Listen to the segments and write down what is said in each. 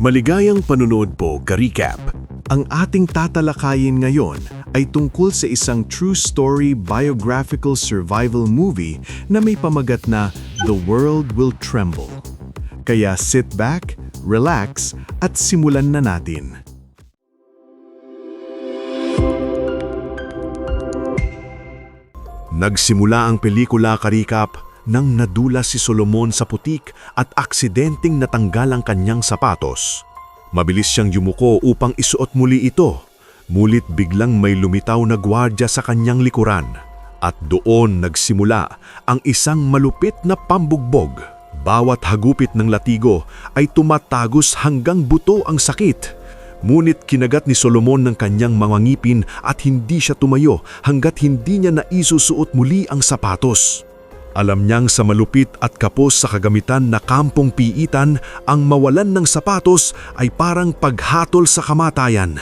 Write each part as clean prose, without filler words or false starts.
Maligayang panunood po, Garicap. Ang ating tatalakayin ngayon ay tungkol sa isang true story biographical survival movie na may pamagat na The World Will Tremble. Kaya sit back, relax, at simulan na natin. Nagsimula ang pelikula, Karikap, nang nadulas si Solomon sa putik at aksidenteng natanggal ang kanyang sapatos. Mabilis siyang yumuko upang isuot muli ito, mulit biglang may lumitaw na gwardya sa kanyang likuran. At doon nagsimula ang isang malupit na pambugbog. Bawat hagupit ng latigo ay tumatagos hanggang buto ang sakit. Ngunit kinagat ni Solomon ng kanyang mga ngipin at hindi siya tumayo hanggat hindi niya naisusuot muli ang sapatos. Alam niyang sa malupit at kapos sa kagamitan na kampong piitan, ang mawalan ng sapatos ay parang paghatol sa kamatayan.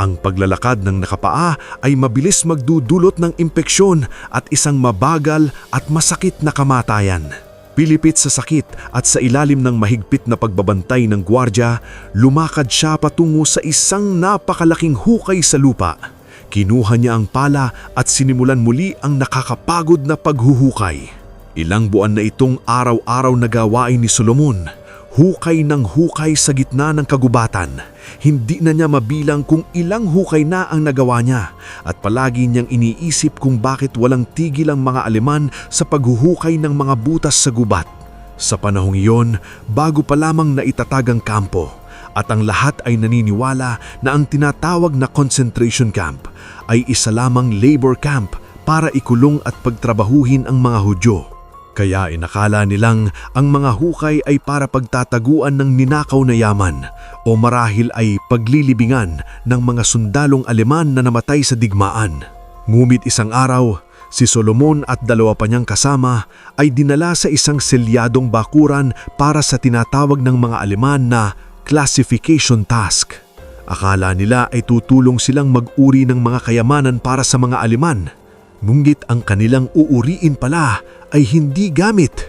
Ang paglalakad ng nakapaa ay mabilis magdudulot ng impeksyon at isang mabagal at masakit na kamatayan. Pilipit sa sakit at sa ilalim ng mahigpit na pagbabantay ng gwardya, lumakad siya patungo sa isang napakalaking hukay sa lupa. Kinuha niya ang pala at sinimulan muli ang nakakapagod na paghuhukay. Ilang buwan na itong araw-araw na gawain ni Solomon, hukay ng hukay sa gitna ng kagubatan. Hindi na niya mabilang kung ilang hukay na ang nagawa niya at palagi niyang iniisip kung bakit walang tigil ang mga Aleman sa paghuhukay ng mga butas sa gubat. Sa panahong iyon, bago pa lamang naitatag ang kampo at ang lahat ay naniniwala na ang tinatawag na concentration camp ay isa lamang labor camp para ikulong at pagtrabahuhin ang mga Hudyo. Kaya inakala nilang ang mga hukay ay para pagtataguan ng ninakaw na yaman o marahil ay paglilibingan ng mga sundalong Aleman na namatay sa digmaan. Ngumit isang araw, si Solomon at dalawa pa niyang kasama ay dinala sa isang selyadong bakuran para sa tinatawag ng mga Aleman na classification task. Akala nila ay tutulong silang mag-uri ng mga kayamanan para sa mga Aleman. Ngunit ang kanilang uuriin pala ay hindi gamit,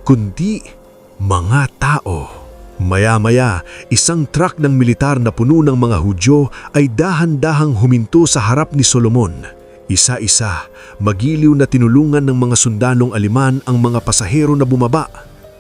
kundi mga tao. Maya-maya, isang truck ng militar na puno ng mga Hudyo ay dahan-dahang huminto sa harap ni Solomon. Isa-isa, magiliw na tinulungan ng mga sundalong Aleman ang mga pasahero na bumaba.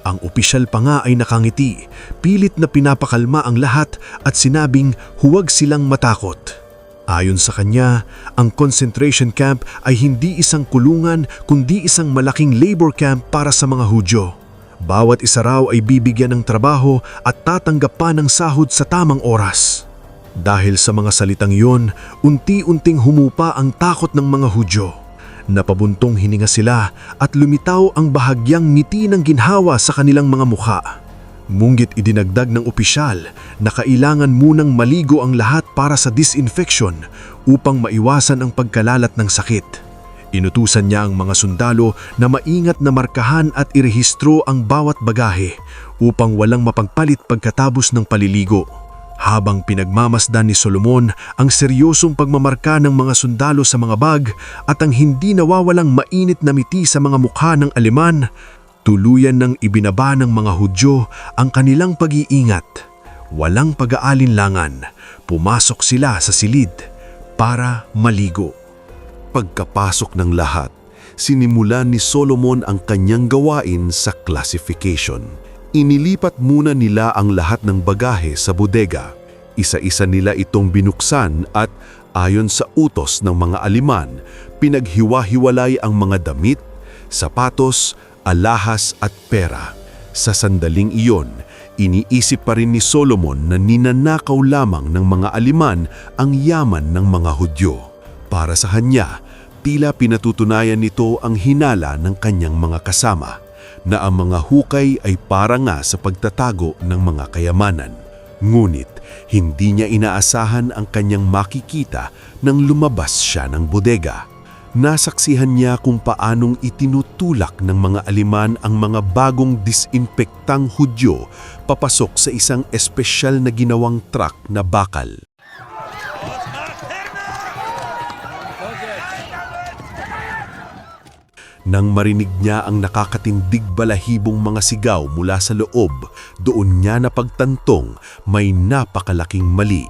Ang opisyal pa nga ay nakangiti, pilit na pinapakalma ang lahat at sinabing huwag silang matakot. Ayon sa kanya, ang concentration camp ay hindi isang kulungan kundi isang malaking labor camp para sa mga Hudyo. Bawat isa raw ay bibigyan ng trabaho at tatanggap pa ng sahod sa tamang oras. Dahil sa mga salitang iyon, unti-unting humupa ang takot ng mga Hudyo. Napabuntong hininga sila at lumitaw ang bahagyang ngiti ng ginhawa sa kanilang mga mukha. Ngunit idinagdag ng opisyal na kailangan munang maligo ang lahat para sa disinfection upang maiwasan ang pagkalalat ng sakit. Inutusan niya ang mga sundalo na maingat na markahan at irehistro ang bawat bagahe upang walang mapagpalit pagkatapos ng paliligo. Habang pinagmamasdan ni Solomon ang seryosong pagmamarka ng mga sundalo sa mga bag at ang hindi nawawalang mainit na ngiti sa mga mukha ng Aleman, tuluyan ng ibinaba ng mga Hudyo ang kanilang pag-iingat. Walang pag-aalinlangan, pumasok sila sa silid para maligo. Pagkapasok ng lahat, sinimulan ni Solomon ang kanyang gawain sa classification. Inilipat muna nila ang lahat ng bagahe sa bodega. Isa-isa nila itong binuksan at ayon sa utos ng mga Aleman, pinaghiwa-hiwalay ang mga damit, sapatos, alahas at pera. Sa sandaling iyon, iniisip pa rin ni Solomon na ninanakaw lamang ng mga Aleman ang yaman ng mga Hudyo. Para sa kanya, tila pinatutunayan nito ang hinala ng kanyang mga kasama, na ang mga hukay ay para nga sa pagtatago ng mga kayamanan. Ngunit, hindi niya inaasahan ang kanyang makikita nang lumabas siya ng bodega. Nasaksihan niya kung paanong itinutulak ng mga Aleman ang mga bagong disinfektang Hudyo papasok sa isang espesyal na ginawang truck na bakal. Nang marinig niya ang nakakatindig balahibong mga sigaw mula sa loob, doon niya napagtantong may napakalaking mali.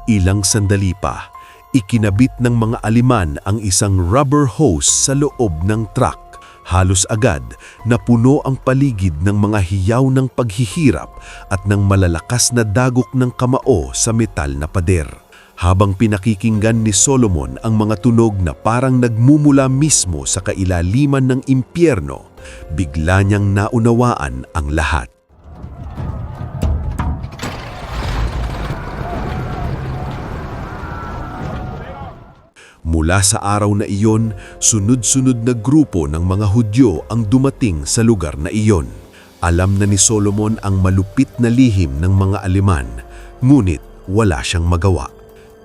Ilang sandali pa, ikinabit ng mga aliman ang isang rubber hose sa loob ng truck. Halos agad napuno ang paligid ng mga hiyaw ng paghihirap at ng malalakas na dagok ng kamao sa metal na pader. Habang pinakikinggan ni Solomon ang mga tunog na parang nagmumula mismo sa kailaliman ng impyerno, bigla niyang naunawaan ang lahat. Mula sa araw na iyon, sunod-sunod na grupo ng mga Hudyo ang dumating sa lugar na iyon. Alam na ni Solomon ang malupit na lihim ng mga Aleman, ngunit wala siyang magawa.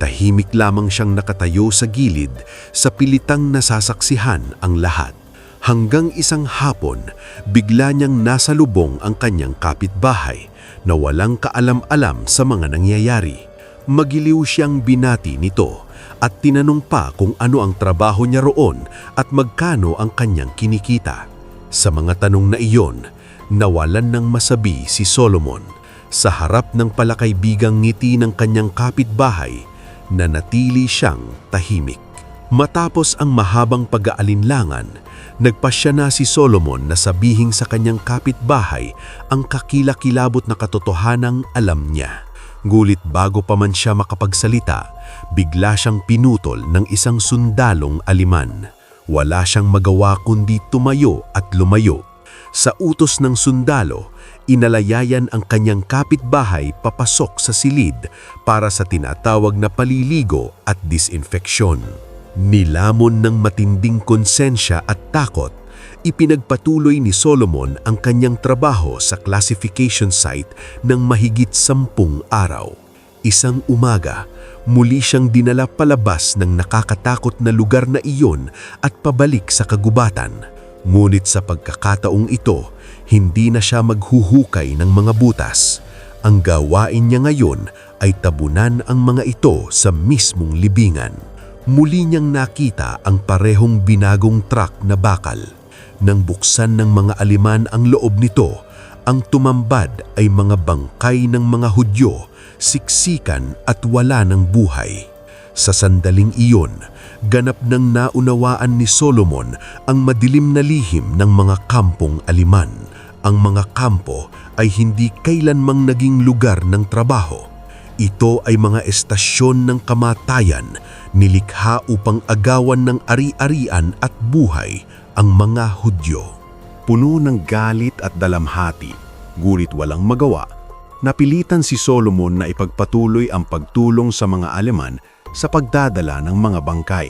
Tahimik lamang siyang nakatayo sa gilid, sa pilitang nasasaksihan ang lahat. Hanggang isang hapon, bigla niyang nasa lubong ang kanyang kapitbahay na walang kaalam-alam sa mga nangyayari. Magiliw siyang binati nito at tinanong pa kung ano ang trabaho niya roon at magkano ang kanyang kinikita. Sa mga tanong na iyon, nawalan ng masabi si Solomon. Sa harap ng palakaibigang ngiti ng kanyang kapitbahay, nanatili siyang tahimik. Matapos ang mahabang pag-aalinlangan, nagpasya na si Solomon na sabihing sa kanyang kapitbahay ang kakilakilabot na katotohanang alam niya. Ngulit bago pa man siya makapagsalita, bigla siyang pinutol ng isang sundalong Aleman. Wala siyang magawa kundi tumayo at lumayo. Sa utos ng sundalo, inalayayan ang kanyang kapitbahay papasok sa silid para sa tinatawag na paliligo at disinfeksyon. Nilamon ng matinding konsensya at takot, ipinagpatuloy ni Solomon ang kanyang trabaho sa classification site ng mahigit 10 araw. Isang umaga, muli siyang dinala palabas ng nakakatakot na lugar na iyon at pabalik sa kagubatan. Ngunit sa pagkakataong ito, hindi na siya maghuhukay ng mga butas. Ang gawain niya ngayon ay tabunan ang mga ito sa mismong libingan. Muli niyang nakita ang parehong binagong truck na bakal. Nang buksan ng mga Aleman ang loob nito, ang tumambad ay mga bangkay ng mga Hudyo, siksikan at wala ng buhay. Sa sandaling iyon, ganap nang naunawaan ni Solomon ang madilim na lihim ng mga kampong Aleman. Ang mga kampo ay hindi kailanmang naging lugar ng trabaho. Ito ay mga estasyon ng kamatayan, nilikha upang agawan ng ari-arian at buhay ang mga Hudyo. Puno ng galit at dalamhati, gurit walang magawa, napilitan si Solomon na ipagpatuloy ang pagtulong sa mga Aleman sa pagdadala ng mga bangkay.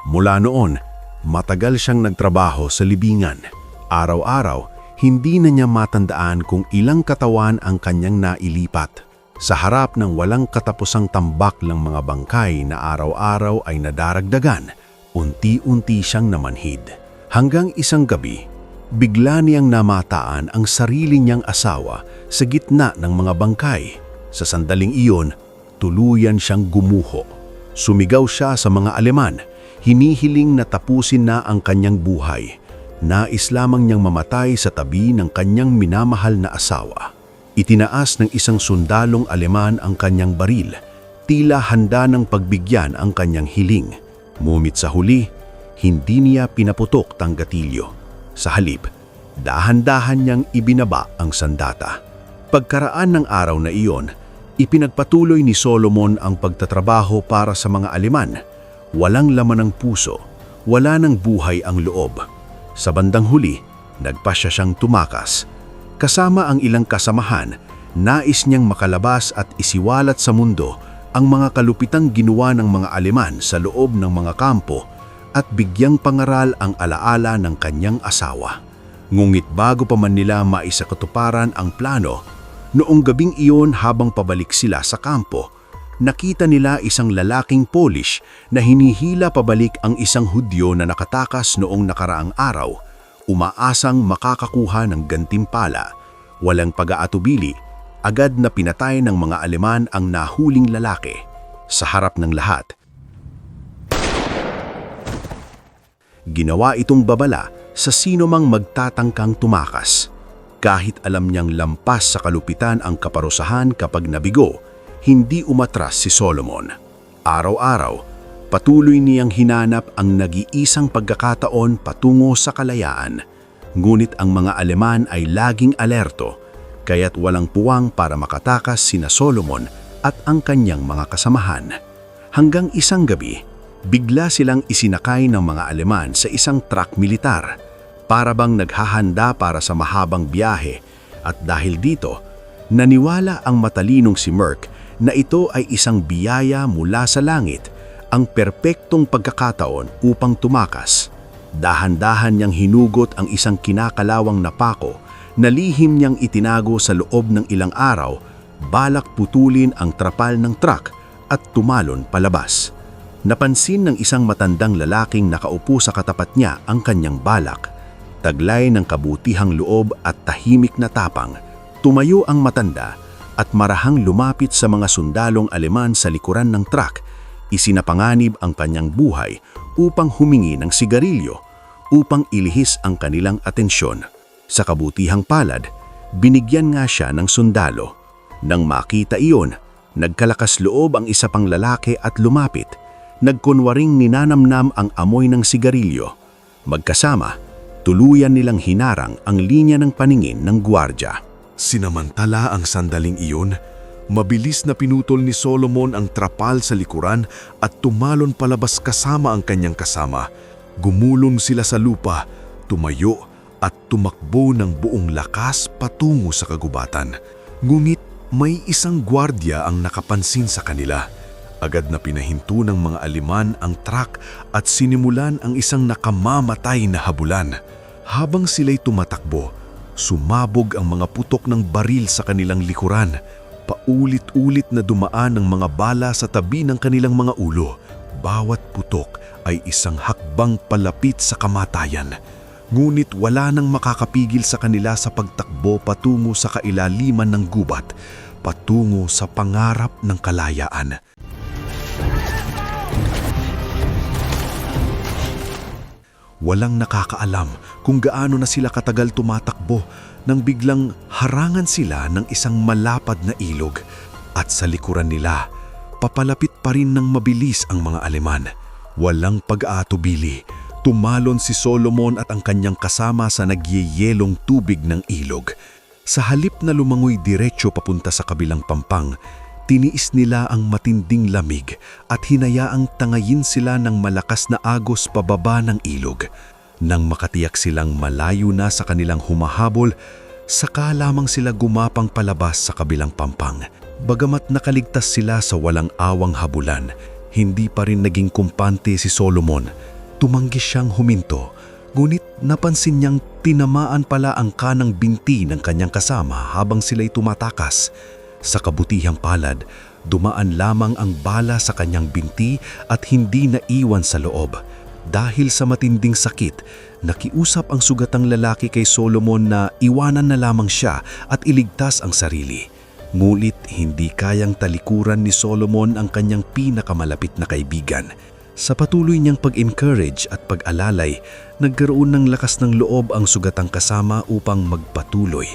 Mula noon, matagal siyang nagtrabaho sa libingan. Araw-araw, hindi na niya matandaan kung ilang katawan ang kanyang nailipat. Sa harap ng walang katapusang tambak ng mga bangkay na araw-araw ay nadaragdagan, unti-unti siyang namanhid. Hanggang isang gabi, bigla niyang namataan ang sarili niyang asawa sa gitna ng mga bangkay. Sa sandaling iyon, tuluyan siyang gumuho. Sumigaw siya sa mga Aleman, hinihiling na tapusin na ang kanyang buhay. Nais lamang niyang mamatay sa tabi ng kanyang minamahal na asawa. Itinaas ng isang sundalong Aleman ang kanyang baril, tila handa ng pagbigyan ang kanyang hiling. Ngunit sa huli, hindi niya pinaputok ang gatilyo. Sa halip, dahan-dahan niyang ibinaba ang sandata. Pagkaraan ng araw na iyon, ipinagpatuloy ni Solomon ang pagtatrabaho para sa mga Aleman. Walang laman ng puso, wala ng buhay ang loob. Sa bandang huli, nagpasya siyang tumakas. Kasama ang ilang kasamahan, nais niyang makalabas at isiwalat sa mundo ang mga kalupitang ginawa ng mga Aleman sa loob ng mga kampo at bigyang pangaral ang alaala ng kanyang asawa. Ngunit bago pa man nila maisakatuparan ang plano, noong gabing iyon habang pabalik sila sa kampo, nakita nila isang lalaking Polish na hinihila pabalik ang isang Hudyo na nakatakas noong nakaraang araw, umaasang makakakuha ng gantimpala. Walang pag-aatubili, agad na pinatay ng mga Aleman ang nahuling lalaki. Sa harap ng lahat, ginawa itong babala sa sino mang magtatangkang tumakas. Kahit alam niyang lampas sa kalupitan ang kaparusahan kapag nabigo, hindi umatras si Solomon. Araw-araw, patuloy niyang hinanap ang nag-iisang pagkakataon patungo sa kalayaan. Ngunit ang mga Aleman ay laging alerto, kaya't walang puwang para makatakas sina Solomon at ang kanyang mga kasamahan. Hanggang isang gabi, bigla silang isinakay ng mga Aleman sa isang truck militar, para bang naghahanda para sa mahabang biyahe, at dahil dito, naniwala ang matalinong si Merck na ito ay isang biyaya mula sa langit, ang perpektong pagkakataon upang tumakas. Dahan-dahan niyang hinugot ang isang kinakalawang na pako na lihim niyang itinago sa loob ng ilang araw, balak putulin ang trapal ng truck at tumalon palabas. Napansin ng isang matandang lalaking nakaupo sa katapat niya ang kanyang balak. Taglay ng kabutihang loob at tahimik na tapang, tumayo ang matanda at marahang lumapit sa mga sundalong Aleman sa likuran ng truck. Isinapanganib ang kanyang buhay upang humingi ng sigarilyo, upang ilihis ang kanilang atensyon. Sa kabutihang palad, binigyan nga siya ng sundalo. Nang makita iyon, nagkalakas loob ang isa pang lalaki at lumapit. Nagkunwaring ninanamnam ang amoy ng sigarilyo. Magkasama, tuluyan nilang hinarang ang linya ng paningin ng gwardya. Sinamantala ang sandaling iyon, mabilis na pinutol ni Solomon ang trapal sa likuran at tumalon palabas kasama ang kanyang kasama. Gumulong sila sa lupa, tumayo at tumakbo ng buong lakas patungo sa kagubatan. Ngunit may isang gwardya ang nakapansin sa kanila. Agad na pinahinto ng mga Aleman ang truck at sinimulan ang isang nakamamatay na habulan. Habang sila'y tumatakbo, sumabog ang mga putok ng baril sa kanilang likuran. Paulit-ulit na dumaan ang mga bala sa tabi ng kanilang mga ulo. Bawat putok ay isang hakbang palapit sa kamatayan. Ngunit wala nang makakapigil sa kanila sa pagtakbo patungo sa kailaliman ng gubat, patungo sa pangarap ng kalayaan. Walang nakakaalam kung gaano na sila katagal tumatakbo nang biglang harangan sila ng isang malapad na ilog, at sa likuran nila, papalapit pa rin ng mabilis ang mga Aleman. Walang pag-aatubili, tumalon si Solomon at ang kanyang kasama sa nagyeyelong tubig ng ilog. Sa halip na lumangoy diretsyo papunta sa kabilang pampang, tiniis nila ang matinding lamig at hinayaang tangayin sila ng malakas na agos pababa ng ilog. Nang makatiyak silang malayo na sa kanilang humahabol, saka lamang sila gumapang palabas sa kabilang pampang. Bagamat nakaligtas sila sa walang awang habulan, hindi pa rin naging kumpante si Solomon. Tumanggi siyang huminto, ngunit napansin niyang tinamaan pala ang kanang binti ng kanyang kasama habang sila'y tumatakas. Sa kabutihang palad, dumaan lamang ang bala sa kanyang binti at hindi naiwan sa loob. Dahil sa matinding sakit, nakiusap ang sugatang lalaki kay Solomon na iwanan na lamang siya at iligtas ang sarili. Ngunit hindi kayang talikuran ni Solomon ang kanyang pinakamalapit na kaibigan. Sa patuloy niyang pag-encourage at pag-alalay, nagkaroon ng lakas ng loob ang sugatang kasama upang magpatuloy.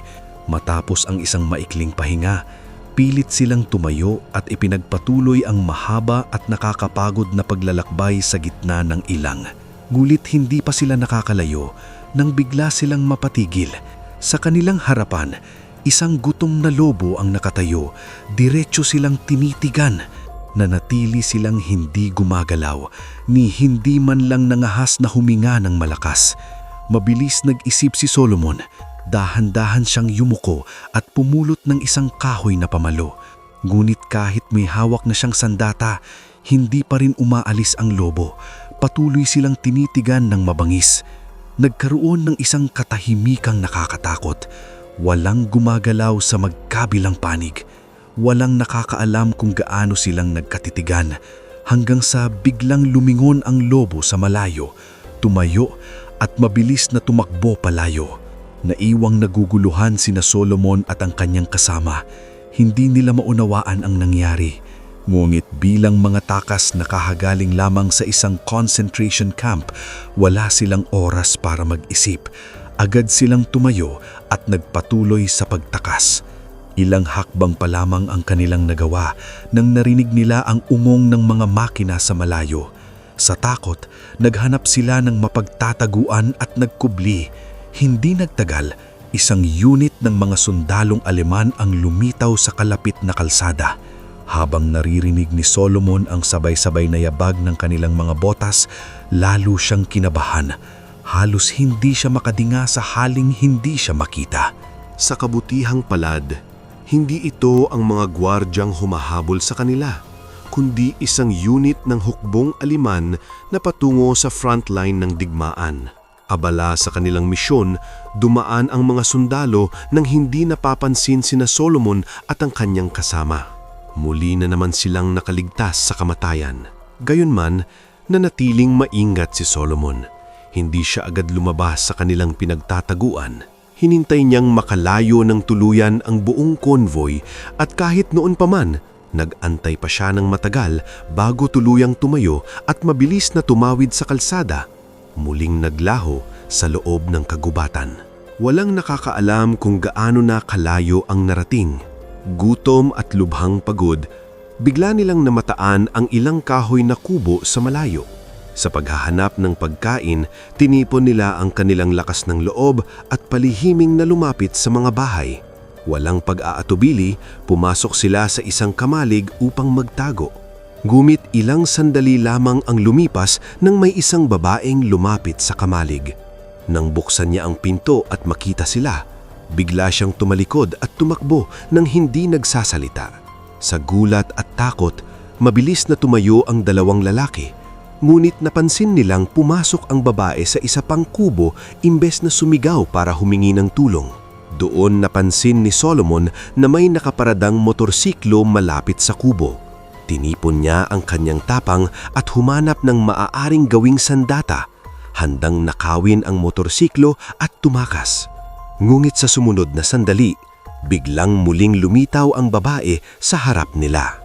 Matapos ang isang maikling pahinga, pilit silang tumayo at ipinagpatuloy ang mahaba at nakakapagod na paglalakbay sa gitna ng ilang. Ngunit hindi pa sila nakakalayo nang bigla silang mapatigil. Sa kanilang harapan, isang gutom na lobo ang nakatayo. Diretso silang tinitigan. Nanatili silang hindi gumagalaw, ni hindi man lang nangahas na huminga ng malakas. Mabilis nag-isip si Solomon. Dahan-dahan siyang yumuko at pumulot ng isang kahoy na pamalo. Ngunit kahit may hawak na siyang sandata, hindi pa rin umaalis ang lobo. Patuloy silang tinitigan ng mabangis. Nagkaroon ng isang katahimikang nakakatakot. Walang gumagalaw sa magkabilang panig. Walang nakakaalam kung gaano silang nagkatitigan, hanggang sa biglang lumingon ang lobo sa malayo, tumayo at mabilis na tumakbo palayo. Naiwang naguguluhan sina Solomon at ang kanyang kasama. Hindi nila maunawaan ang nangyari. Ngunit bilang mga takas na kahagaling lamang sa isang concentration camp, wala silang oras para mag-isip. Agad silang tumayo at nagpatuloy sa pagtakas. Ilang hakbang pa lamang ang kanilang nagawa nang narinig nila ang ungong ng mga makina sa malayo. Sa takot, naghanap sila ng mapagtataguan at nagkubli. Hindi nagtagal, isang unit ng mga sundalong Aleman ang lumitaw sa kalapit na kalsada. Habang naririnig ni Solomon ang sabay-sabay na yabag ng kanilang mga botas, lalo siyang kinabahan. Halos hindi siya makadinga sa haling hindi siya makita. Sa kabutihang palad, hindi ito ang mga gwardyang humahabol sa kanila, kundi isang unit ng hukbong Aleman na patungo sa frontline ng digmaan. Abala sa kanilang misyon, dumaan ang mga sundalo nang hindi napapansin sina Solomon at ang kanyang kasama. Muli na naman silang nakaligtas sa kamatayan. Gayunman, nanatiling maingat si Solomon. Hindi siya agad lumabas sa kanilang pinagtataguan. Hinintay niyang makalayo ng tuluyan ang buong convoy at kahit noon pa man, nag-antay pa siya ng matagal bago tuluyang tumayo at mabilis na tumawid sa kalsada. Muling naglaho sa loob ng kagubatan. Walang nakakaalam kung gaano na kalayo ang narating. Gutom at lubhang pagod, bigla nilang namataan ang ilang kahoy na kubo sa malayo. Sa paghahanap ng pagkain, tinipon nila ang kanilang lakas ng loob at palihiming na lumapit sa mga bahay. Walang pag-aatubili, pumasok sila sa isang kamalig upang magtago. Gumit ilang sandali lamang ang lumipas nang may isang babaeng lumapit sa kamalig. Nang buksan niya ang pinto at makita sila, bigla siyang tumalikod at tumakbo nang hindi nagsasalita. Sa gulat at takot, mabilis na tumayo ang dalawang lalaki. Ngunit napansin nilang pumasok ang babae sa isa pang kubo imbes na sumigaw para humingi ng tulong. Doon napansin ni Solomon na may nakaparadang motorsiklo malapit sa kubo. Tinipon niya ang kanyang tapang at humanap ng maaaring gawing sandata. Handang nakawin ang motorsiklo at tumakas. Ngunit sa sumunod na sandali, biglang muling lumitaw ang babae sa harap nila.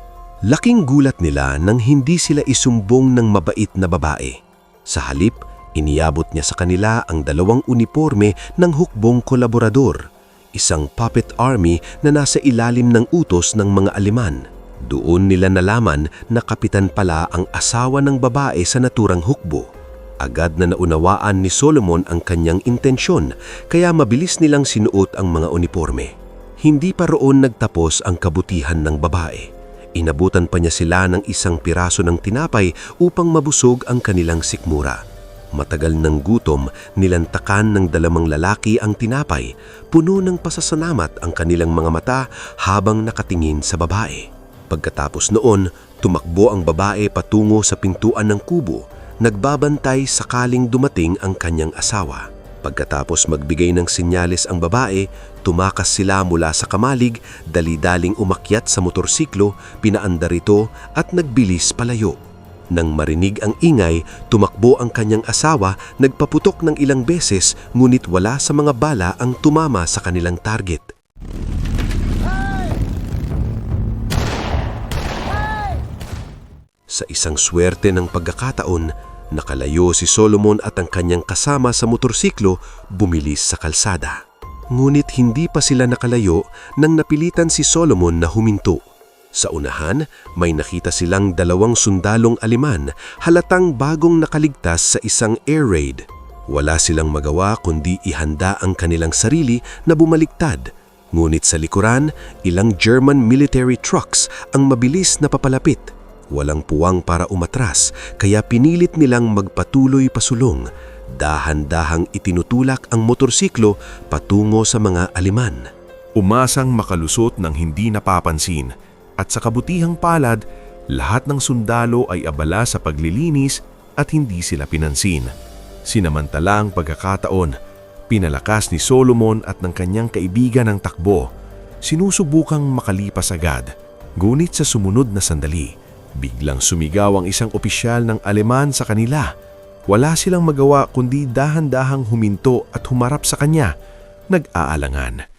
Laking gulat nila nang hindi sila isumbong ng mabait na babae. Sa halip, iniabot niya sa kanila ang dalawang uniporme ng hukbong kolaborador, isang puppet army na nasa ilalim ng utos ng mga Aleman. Doon nila nalaman na kapitan pala ang asawa ng babae sa naturang hukbo. Agad na naunawaan ni Solomon ang kanyang intensyon, kaya mabilis nilang sinuot ang mga uniforme. Hindi pa roon nagtapos ang kabutihan ng babae. Inabutan pa niya sila ng isang piraso ng tinapay upang mabusog ang kanilang sikmura. Matagal ng gutom, nilantakan ng dalawang lalaki ang tinapay. Puno ng pasasalamat ang kanilang mga mata habang nakatingin sa babae. Pagkatapos noon, tumakbo ang babae patungo sa pintuan ng kubo. Nagbabantay sakaling dumating ang kanyang asawa. Pagkatapos magbigay ng senyales ang babae, tumakas sila mula sa kamalig, dali-daling umakyat sa motorsiklo, pinaandar ito at nagbilis palayo. Nang marinig ang ingay, tumakbo ang kanyang asawa, nagpaputok ng ilang beses ngunit wala sa mga bala ang tumama sa kanilang target. Sa isang swerte ng pagkakataon, nakalayo si Solomon at ang kanyang kasama sa motorsiklo bumilis sa kalsada. Ngunit hindi pa sila nakalayo nang napilitan si Solomon na huminto. Sa unahan, may nakita silang dalawang sundalong Aleman halatang bagong nakaligtas sa isang air raid. Wala silang magawa kundi ihanda ang kanilang sarili na bumaliktad. Ngunit sa likuran, ilang German military trucks ang mabilis na papalapit. Walang puwang para umatras, kaya pinilit nilang magpatuloy pasulong. Dahan-dahang itinutulak ang motorsiklo patungo sa mga Aleman. Umasang makalusot ng hindi napapansin at sa kabutihang palad, lahat ng sundalo ay abala sa paglilinis at hindi sila pinansin. Sinamantala ang pagkakataon, pinalakas ni Solomon at ng kanyang kaibigan ang takbo. Sinusubukang makalipas agad, ngunit sa sumunod na sandali, biglang sumigaw ang isang opisyal ng Aleman sa kanila. Wala silang magawa kundi dahan-dahang huminto at humarap sa kanya, nag-aalangan.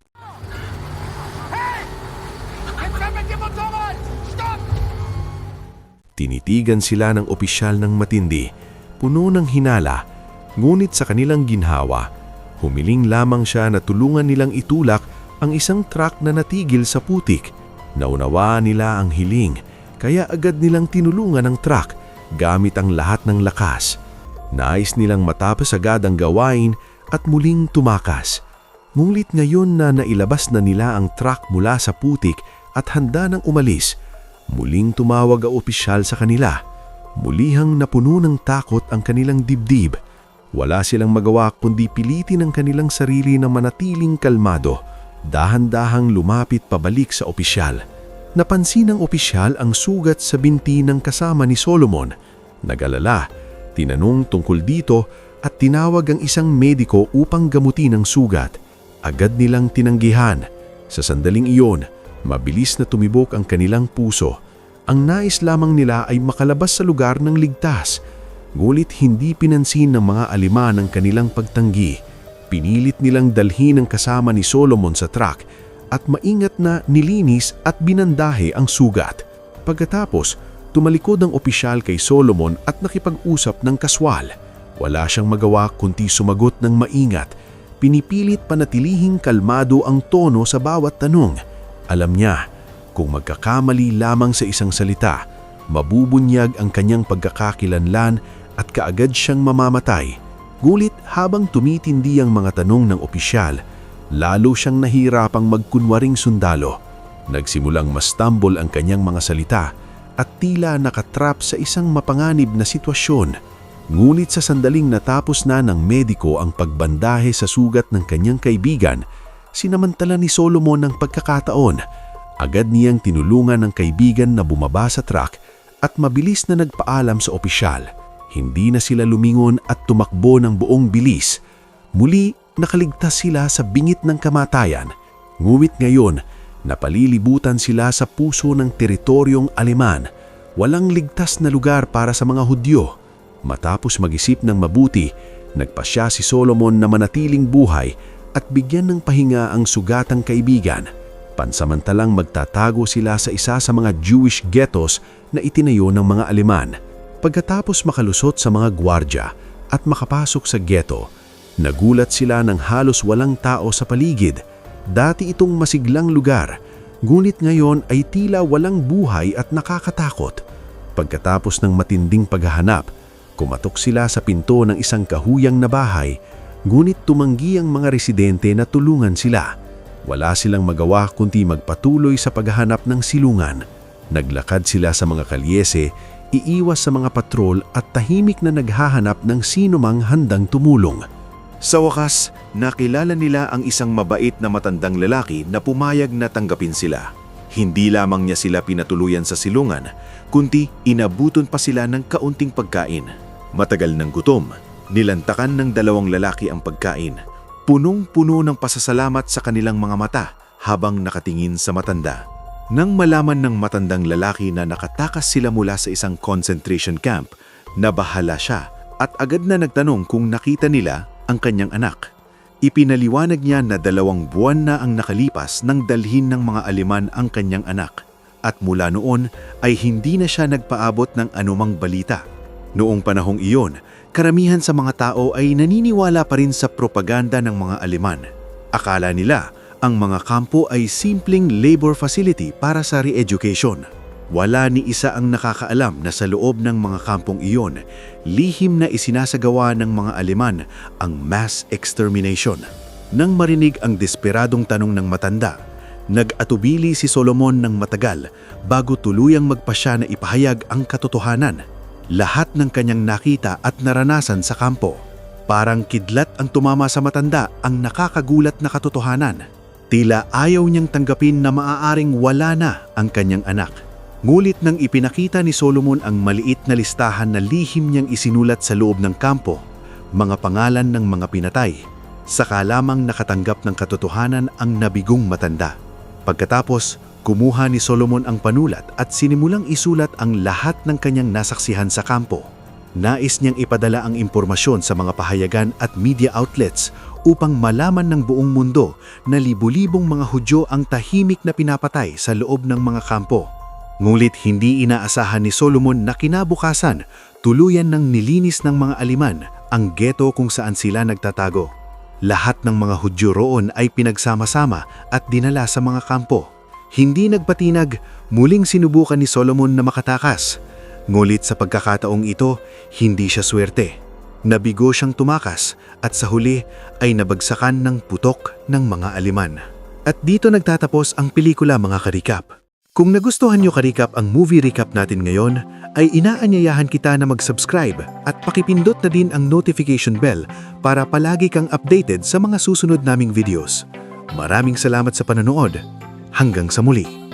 Tinitigan sila ng opisyal ng matindi, puno ng hinala, ngunit sa kanilang ginhawa, humiling lamang siya na tulungan nilang itulak ang isang truck na natigil sa putik. Naunawaan nila ang hiling, kaya agad nilang tinulungan ang truck gamit ang lahat ng lakas. Nais nilang matapos agad ang gawain at muling tumakas. Ngunit ngayon na nailabas na nila ang truck mula sa putik at handa nang umalis, muling tumawag ang opisyal sa kanila. Mulihang napuno ng takot ang kanilang dibdib. Wala silang magawa kundi pilitin ang kanilang sarili na manatiling kalmado. Dahan-dahang lumapit pabalik sa opisyal. Napansin ng opisyal ang sugat sa binti ng kasama ni Solomon. Nag-alala, tinanong tungkol dito at tinawag ang isang mediko upang gamutin ang sugat. Agad nilang tinanggihan. Sa sandaling iyon, mabilis na tumibok ang kanilang puso. Ang nais lamang nila ay makalabas sa lugar ng ligtas. Ngulit hindi pinansin ng mga Aleman ang kanilang pagtanggi. Pinilit nilang dalhin ang kasama ni Solomon sa truck at maingat na nilinis at binandahe ang sugat. Pagkatapos, tumalikod ang opisyal kay Solomon at nakipag-usap ng kaswal. Wala siyang magawa kundi sumagot ng maingat. Pinipilit panatilihing kalmado ang tono sa bawat tanong. Alam niya, kung magkakamali lamang sa isang salita, mabubunyag ang kanyang pagkakakilanlan at kaagad siyang mamamatay. Ngulit habang tumitindi ang mga tanong ng opisyal, lalo siyang nahirapang magkunwaring sundalo. Nagsimulang mastambol ang kanyang mga salita at tila nakatrap sa isang mapanganib na sitwasyon. Ngunit sa sandaling natapos na ng mediko ang pagbandahe sa sugat ng kanyang kaibigan, sinamantala ni Solomon ang pagkakataon. Agad niyang tinulungan ang kaibigan na bumaba sa truck at mabilis na nagpaalam sa opisyal. Hindi na sila lumingon at tumakbo ng buong bilis. Muli, nakaligtas sila sa bingit ng kamatayan. Ngunit ngayon, napalilibutan sila sa puso ng teritoryong Aleman. Walang ligtas na lugar para sa mga Hudyo. Matapos mag-isip ng mabuti, nagpasya si Solomon na manatiling buhay at bigyan ng pahinga ang sugatang kaibigan. Pansamantalang magtatago sila sa isa sa mga Jewish ghettos na itinayo ng mga Aleman. Pagkatapos makalusot sa mga gwardya at makapasok sa ghetto, nagulat sila ng halos walang tao sa paligid. Dati itong masiglang lugar, ngunit ngayon ay tila walang buhay at nakakatakot. Pagkatapos ng matinding paghahanap, kumatok sila sa pinto ng isang kahuyang na bahay, ngunit tumanggi ang mga residente na tulungan sila. Wala silang magawa kundi magpatuloy sa paghahanap ng silungan. Naglakad sila sa mga kalyese, iiwas sa mga patrol at tahimik na naghahanap ng sinumang handang tumulong. Sa wakas, nakilala nila ang isang mabait na matandang lalaki na pumayag na tanggapin sila. Hindi lamang niya sila pinatuluyan sa silungan, kundi inabuton pa sila ng kaunting pagkain. Matagal ng gutom, nilantakan ng dalawang lalaki ang pagkain. Punong-puno ng pasasalamat sa kanilang mga mata habang nakatingin sa matanda. Nang malaman ng matandang lalaki na nakatakas sila mula sa isang concentration camp, nabahala siya at agad na nagtanong kung nakita nila ang kanyang anak. Ipinaliwanag niya na 2 buwan na ang nakalipas nang dalhin ng mga Aleman ang kanyang anak at mula noon ay hindi na siya nagpaabot ng anumang balita. Noong panahong iyon, karamihan sa mga tao ay naniniwala pa rin sa propaganda ng mga Aleman. Akala nila ang mga kampo ay simpleng labor facility para sa re-education. Wala ni isa ang nakakaalam na sa loob ng mga kampong iyon, lihim na isinasagawa ng mga Aleman ang mass extermination. Nang marinig ang desperadong tanong ng matanda, nag-atubili si Solomon ng matagal bago tuluyang magpasya na ipahayag ang katotohanan. Lahat ng kanyang nakita at naranasan sa kampo. Parang kidlat ang tumama sa matanda ang nakakagulat na katotohanan. Tila ayaw niyang tanggapin na maaaring wala na ang kanyang anak. Ngulit nang ipinakita ni Solomon ang maliit na listahan na lihim niyang isinulat sa loob ng kampo, mga pangalan ng mga pinatay, saka lamang nakatanggap ng katotohanan ang nabigong matanda. Pagkatapos, kumuha ni Solomon ang panulat at sinimulang isulat ang lahat ng kanyang nasaksihan sa kampo. Nais niyang ipadala ang impormasyon sa mga pahayagan at media outlets upang malaman ng buong mundo na libu-libong mga Hudyo ang tahimik na pinapatay sa loob ng mga kampo. Ngunit hindi inaasahan ni Solomon na kinabukasan, tuluyan ng nilinis ng mga Aliman ang ghetto kung saan sila nagtatago. Lahat ng mga Hudyo roon ay pinagsama-sama at dinala sa mga kampo. Hindi nagpatinag, muling sinubukan ni Solomon na makatakas. Ngunit sa pagkakataong ito, hindi siya swerte. Nabigo siyang tumakas at sa huli ay nabagsakan ng putok ng mga Aliman. At dito nagtatapos ang pelikula, mga karikap. Kung nagustuhan nyo karikap ang movie recap natin ngayon, ay inaanyayahan kita na mag-subscribe at pakipindot na din ang notification bell para palagi kang updated sa mga susunod naming videos. Maraming salamat sa panonood. Hanggang sa muli.